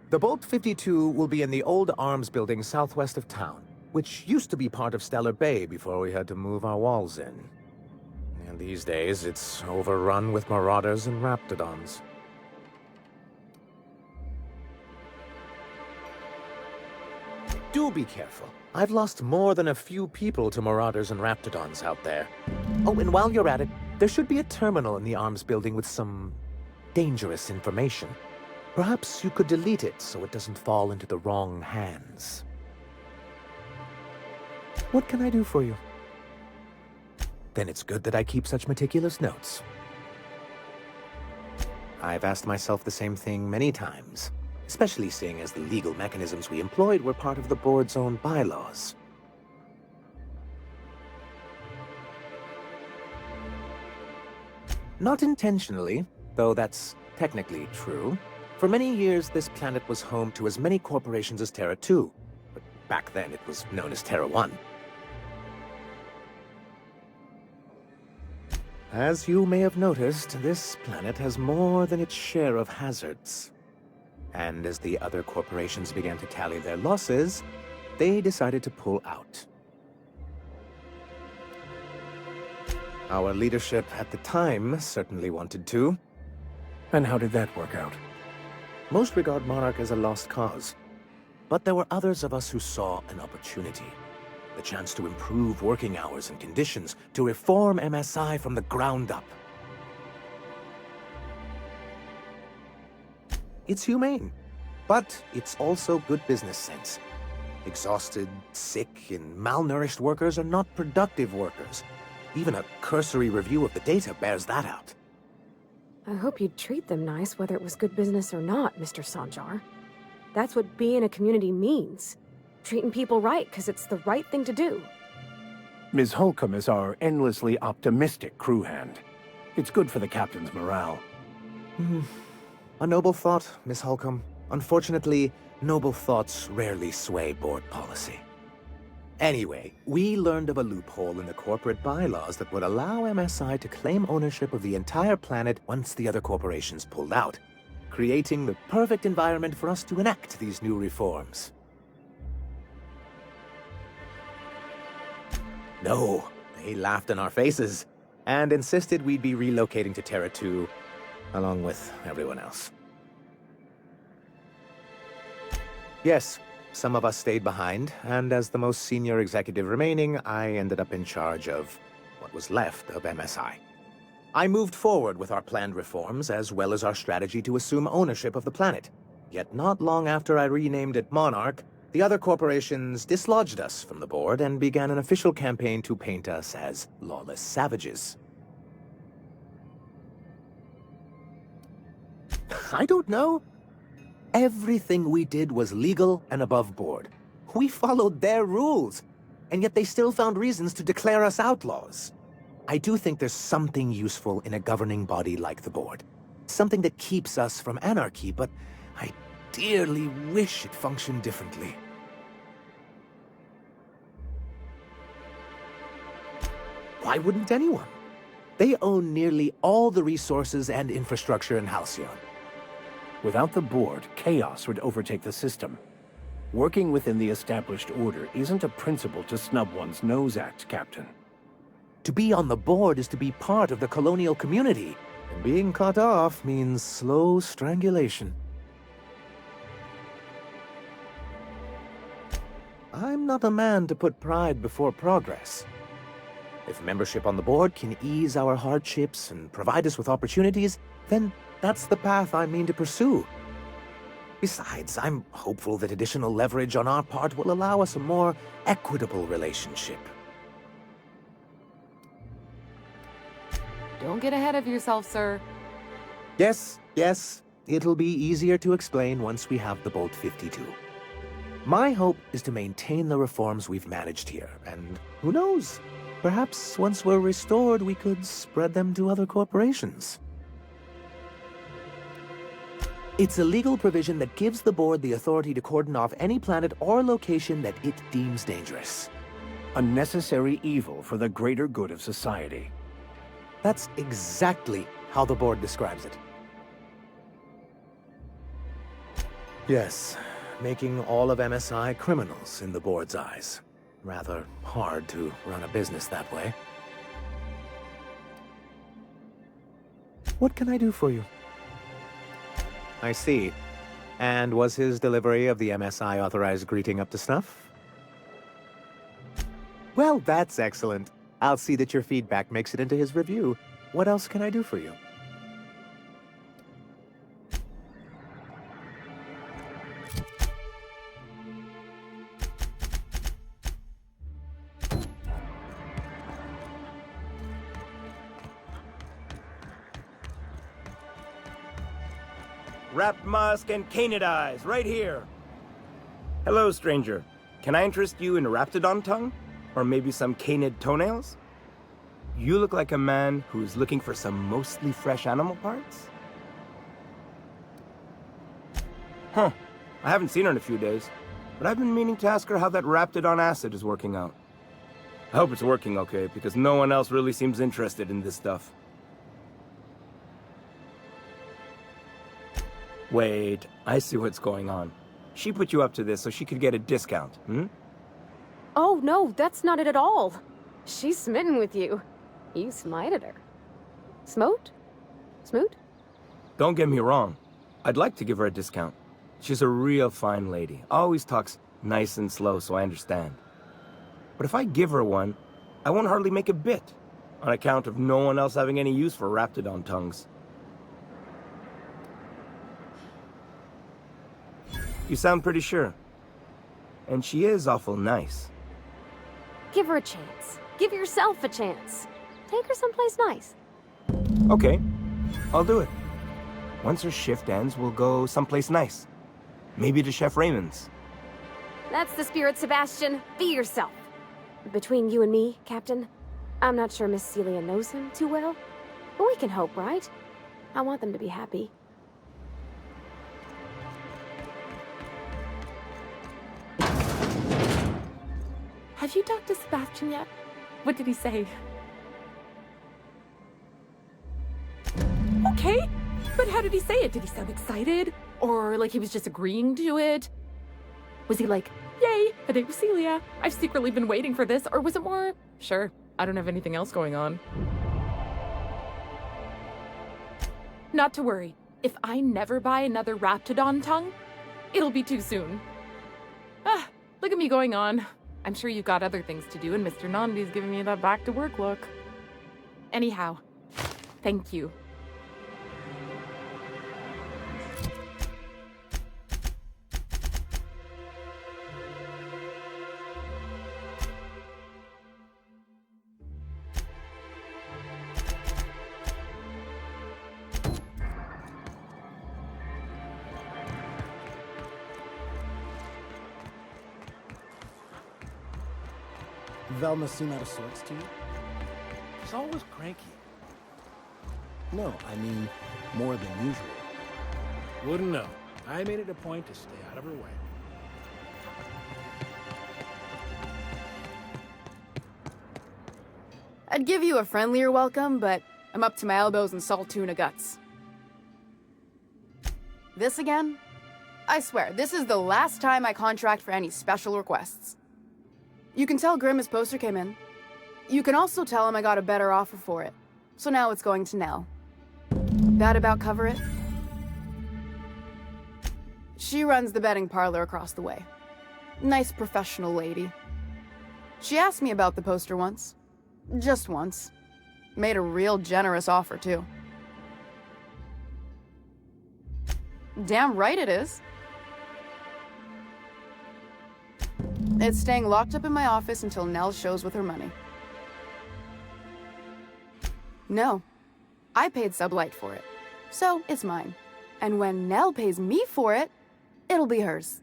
The Bolt 52 will be in the old arms building southwest of town, which used to be part of Stellar Bay before we had to move our walls in. And these days, it's overrun with marauders and raptidons. Do be careful. I've lost more than a few people to marauders and raptidons out there. Oh, and while you're at it, there should be a terminal in the arms building with some dangerous information. Perhaps you could delete it so it doesn't fall into the wrong hands. What can I do for you? Then it's good that I keep such meticulous notes. I've asked myself the same thing many times, especially seeing as the legal mechanisms we employed were part of the board's own bylaws. Not intentionally, though that's technically true. For many years, this planet was home to as many corporations as Terra 2, but back then it was known as Terra 1. As you may have noticed, this planet has more than its share of hazards. And as the other corporations began to tally their losses, they decided to pull out. Our leadership at the time certainly wanted to. And how did that work out? Most regard Monarch as a lost cause. But there were others of us who saw an opportunity. The chance to improve working hours and conditions, to reform MSI from the ground up. It's humane, but it's also good business sense. Exhausted, sick, and malnourished workers are not productive workers. Even a cursory review of the data bears that out. I hope you'd treat them nice, whether it was good business or not, Mr. Sanjar. That's what being a community means. Treating people right, because it's the right thing to do. Ms. Holcomb is our endlessly optimistic crew hand. It's good for the captain's morale. A noble thought, Miss Holcomb. Unfortunately, noble thoughts rarely sway board policy. Anyway, we learned of a loophole in the corporate bylaws that would allow MSI to claim ownership of the entire planet once the other corporations pulled out, creating the perfect environment for us to enact these new reforms. No, they laughed in our faces and insisted we'd be relocating to Terra 2, along with everyone else. Yes, some of us stayed behind, and as the most senior executive remaining, I ended up in charge of what was left of MSI. I moved forward with our planned reforms, as well as our strategy to assume ownership of the planet. Yet not long after I renamed it Monarch, the other corporations dislodged us from the board and began an official campaign to paint us as lawless savages. I don't know. Everything we did was legal and above board. We followed their rules, and yet they still found reasons to declare us outlaws. I do think there's something useful in a governing body like the board. Something that keeps us from anarchy, but I dearly wish it functioned differently. Why wouldn't anyone? They own nearly all the resources and infrastructure in Halcyon. Without the board, chaos would overtake the system. Working within the established order isn't a principle to snub one's nose at, Captain. To be on the board is to be part of the colonial community, and being cut off means slow strangulation. I'm not a man to put pride before progress. If membership on the board can ease our hardships and provide us with opportunities, then that's the path I mean to pursue. Besides, I'm hopeful that additional leverage on our part will allow us a more equitable relationship. Don't get ahead of yourself, sir. Yes, it'll be easier to explain once we have the Bolt 52. My hope is to maintain the reforms we've managed here, and who knows? Perhaps once we're restored, we could spread them to other corporations. It's a legal provision that gives the board the authority to cordon off any planet or location that it deems dangerous. A necessary evil for the greater good of society. That's exactly how the board describes it. Yes, making all of MSI criminals in the board's eyes. Rather hard to run a business that way. What can I do for you? I see. And was his delivery of the MSI authorized greeting up to snuff? Well, that's excellent. I'll see that your feedback makes it into his review. What else can I do for you? Wrapped musk and canid eyes, right here. Hello, stranger. Can I interest you in raptidon tongue? Or maybe some canid toenails? You look like a man who's looking for some mostly fresh animal parts? Huh. I haven't seen her in a few days, but I've been meaning to ask her how that raptidon acid is working out. I hope it's working okay, because no one else really seems interested in this stuff. Wait, I see what's going on. She put you up to this so she could get a discount, hmm? Oh, no, that's not it at all. She's smitten with you. You smited her. Smote? Smoot? Don't get me wrong. I'd like to give her a discount. She's a real fine lady. Always talks nice and slow, so I understand. But if I give her one, I won't hardly make a bit, on account of no one else having any use for raptidon tongues. You sound pretty sure. And she is awful nice. Give her a chance. Give yourself a chance. Take her someplace nice. Okay, I'll do it. Once her shift ends, we'll go someplace nice. Maybe to Chef Raymond's. That's the spirit, Sebastian. Be yourself. Between you and me, Captain, I'm not sure Miss Celia knows him too well. But we can hope, right? I want them to be happy. Have you talked to Sebastian yet? What did he say? Okay, but how did he say it? Did he sound excited? Or like he was just agreeing to it? Was he like, yay, a date with Celia. I've secretly been waiting for this. Or was it more, sure, I don't have anything else going on. Not to worry. If I never buy another Raptidon tongue, it'll be too soon. Ah, look at me going on. I'm sure you've got other things to do, and Mr. Nandi's giving me that back-to-work look. Anyhow, thank you. Velma seem out of sorts to you? She's always cranky. No, I mean more than usual. Wouldn't know. I made it a point to stay out of her way. I'd give you a friendlier welcome, but I'm up to my elbows in salt tuna guts. This again? I swear, this is the last time I contract for any special requests. You can tell Grimm his poster came in. You can also tell him I got a better offer for it. So now it's going to Nell. That about cover it? She runs the betting parlor across the way. Nice professional lady. She asked me about the poster once. Just once. Made a real generous offer, too. Damn right it is. It's staying locked up in my office until Nell shows with her money. No. I paid Sublight for it. So, it's mine. And when Nell pays me for it, it'll be hers.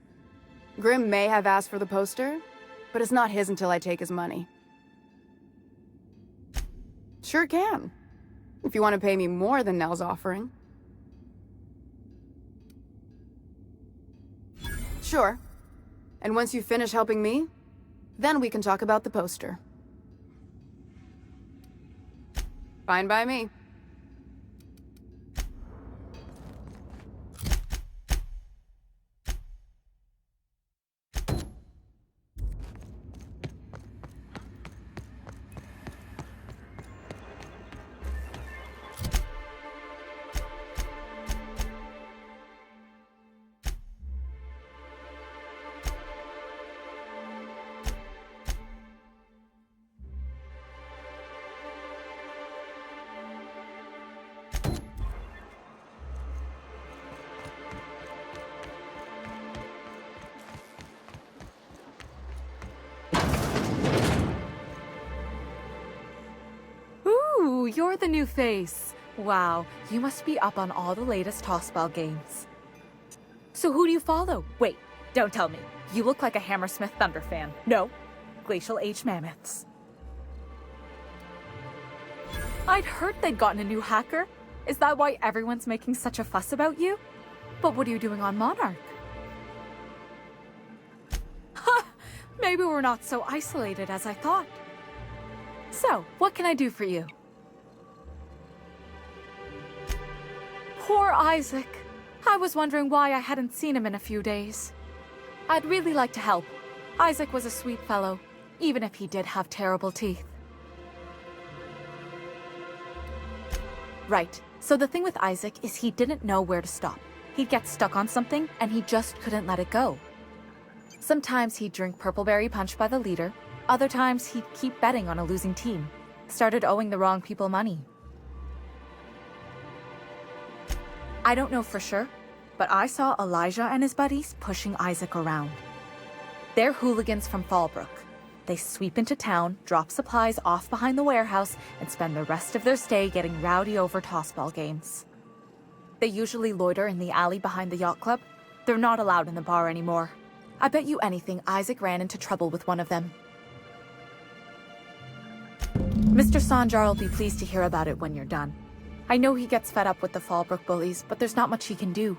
Grim may have asked for the poster, but it's not his until I take his money. Sure can. If you want to pay me more than Nell's offering. Sure. And once you finish helping me, then we can talk about the poster. Fine by me. Ooh, you're the new face. Wow, you must be up on all the latest tossball games. So who do you follow? Wait, don't tell me. You look like a Hammersmith Thunder fan. No, Glacial Age Mammoths. I'd heard they'd gotten a new hacker. Is that why everyone's making such a fuss about you? But what are you doing on Monarch? Ha! Maybe we're not so isolated as I thought. So, what can I do for you? Poor Isaac. I was wondering why I hadn't seen him in a few days. I'd really like to help. Isaac was a sweet fellow, even if he did have terrible teeth. Right. So the thing with Isaac is he didn't know where to stop. He'd get stuck on something, and he just couldn't let it go. Sometimes he'd drink Purpleberry Punch by the liter. Other times he'd keep betting on a losing team. Started owing the wrong people money. I don't know for sure, but I saw Elijah and his buddies pushing Isaac around. They're hooligans from Fallbrook. They sweep into town, drop supplies off behind the warehouse, and spend the rest of their stay getting rowdy over tossball games. They usually loiter in the alley behind the yacht club. They're not allowed in the bar anymore. I bet you anything Isaac ran into trouble with one of them. Mr. Sanjar will be pleased to hear about it when you're done. I know he gets fed up with the Fallbrook bullies, but there's not much he can do.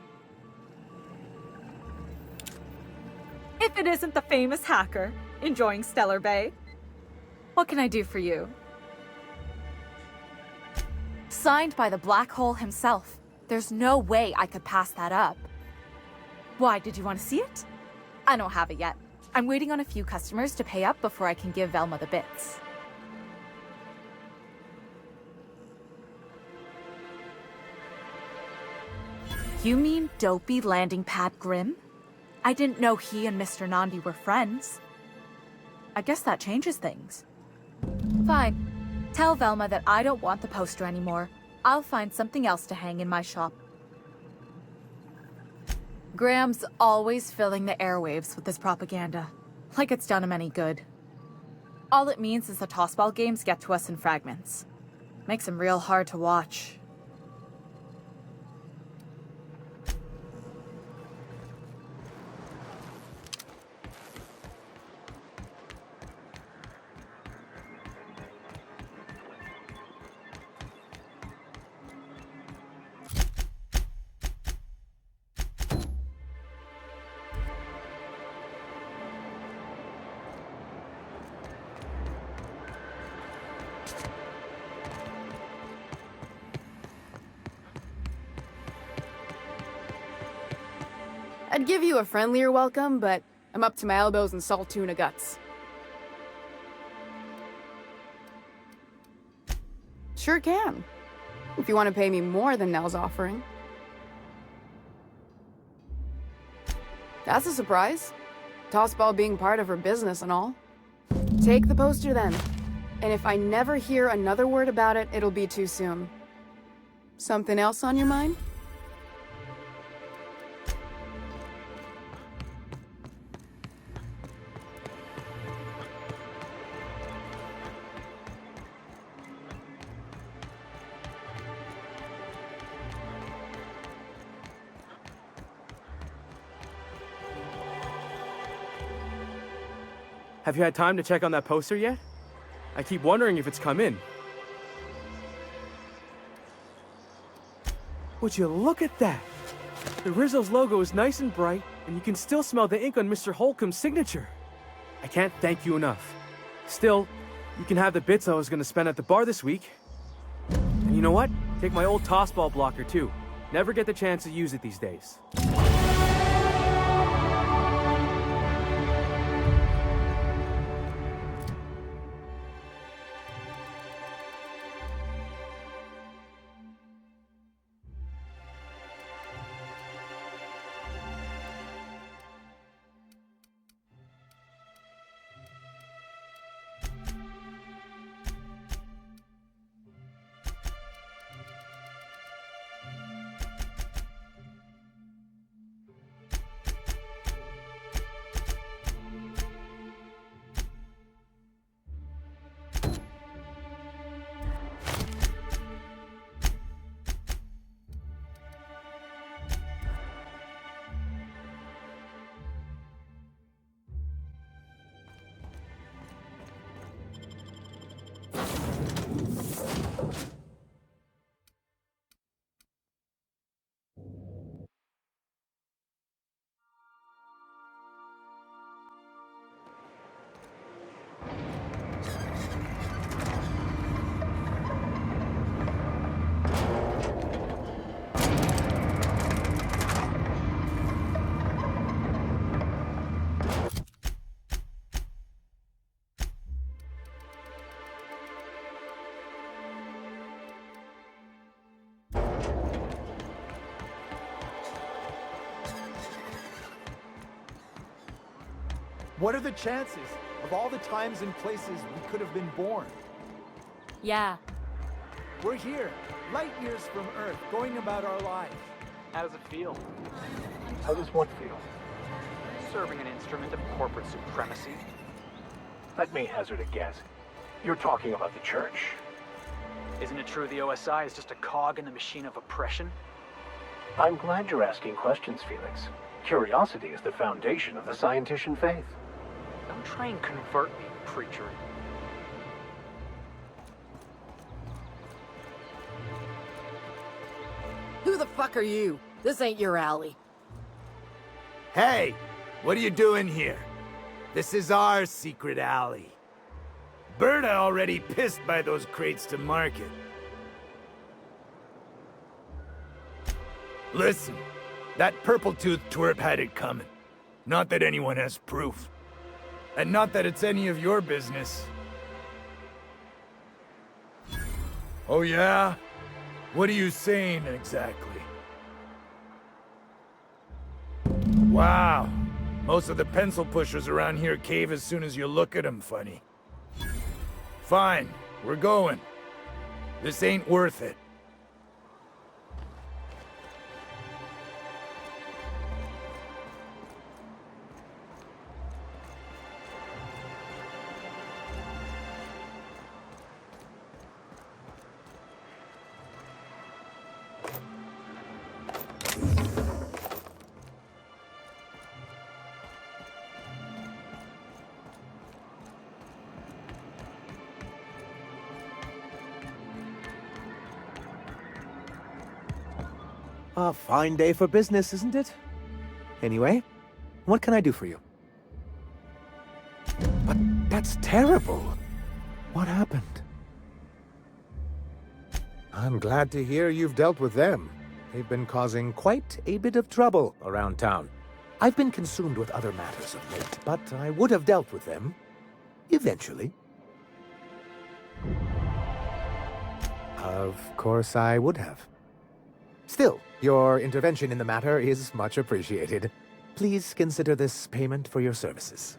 If it isn't the famous hacker, enjoying Stellar Bay. What can I do for you? Signed by the Black Hole himself. There's no way I could pass that up. Why, did you want to see it? I don't have it yet. I'm waiting on a few customers to pay up before I can give Velma the bits. You mean Dopey Landing Pad Grimm? I didn't know he and Mr. Nandi were friends. I guess that changes things. Fine. Tell Velma that I don't want the poster anymore. I'll find something else to hang in my shop. Graham's always filling the airwaves with his propaganda. Like it's done him any good. All it means is the tossball games get to us in fragments. Makes him real hard to watch. I'd give you a friendlier welcome, but I'm up to my elbows in salt tuna guts. Sure can. If you want to pay me more than Nell's offering. That's a surprise. Tossball being part of her business and all. Take the poster then. And if I never hear another word about it, it'll be too soon. Something else on your mind? Have you had time to check on that poster yet? I keep wondering if it's come in. Would you look at that? The Rizzo's logo is nice and bright, and you can still smell the ink on Mr. Holcomb's signature. I can't thank you enough. Still, you can have the bits I was going to spend at the bar this week. And you know what? Take my old tossball blocker too. Never get the chance to use it these days. What are the chances of all the times and places we could have been born? Yeah. We're here, light years from Earth, going about our lives. How does it feel? How does what feel? Serving an instrument of corporate supremacy? Let me hazard a guess. You're talking about the church. Isn't it true the OSI is just a cog in the machine of oppression? I'm glad you're asking questions, Felix. Curiosity is the foundation of the scientician faith. Don't try and convert me, preacher. Who the fuck are you? This ain't your alley. Hey, what are you doing here? This is our secret alley. Berta already pissed by those crates to market. Listen, that purple-toothed twerp had it coming. Not that anyone has proof. And not that it's any of your business. Oh yeah? What are you saying exactly? Wow. Most of the pencil pushers around here cave as soon as you look at them funny. Fine, we're going. This ain't worth it. A fine day for business, isn't it? Anyway, what can I do for you? But that's terrible. What happened? I'm glad to hear you've dealt with them. They've been causing quite a bit of trouble around town. I've been consumed with other matters of late, but I would have dealt with them. Eventually. Of course I would have. Still, your intervention in the matter is much appreciated. Please consider this payment for your services.